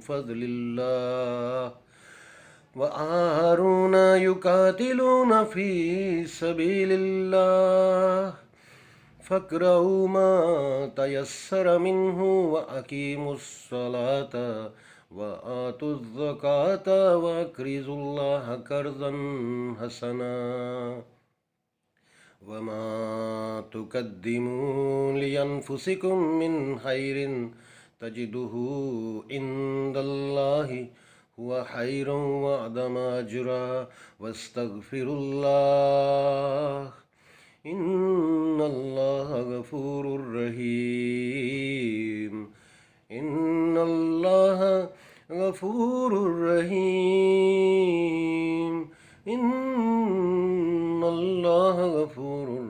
फज़लिल्लाह वआखरून युक़ातिलून फ़ी सबीलिल्लाह फ़क़रऊ मा तयस्सर मिन्हु वअक़ीमुस्सलात वआतुज़्ज़कात वअक़रिज़ुल्लाह क़र्ज़न हसना वमा तुक़द्दिमू लिअन्फ़ुसिकुम मिन ख़ैरिन तजिदुहु इंदल्लाहि हुवा खैरन व अदम अजरा वस्तगफिरुल्लाह इन्नल्लाह गफूरुर रहीम इन्नल्लाह गफूरुर रहीम इन्नल्लाह गफूरुर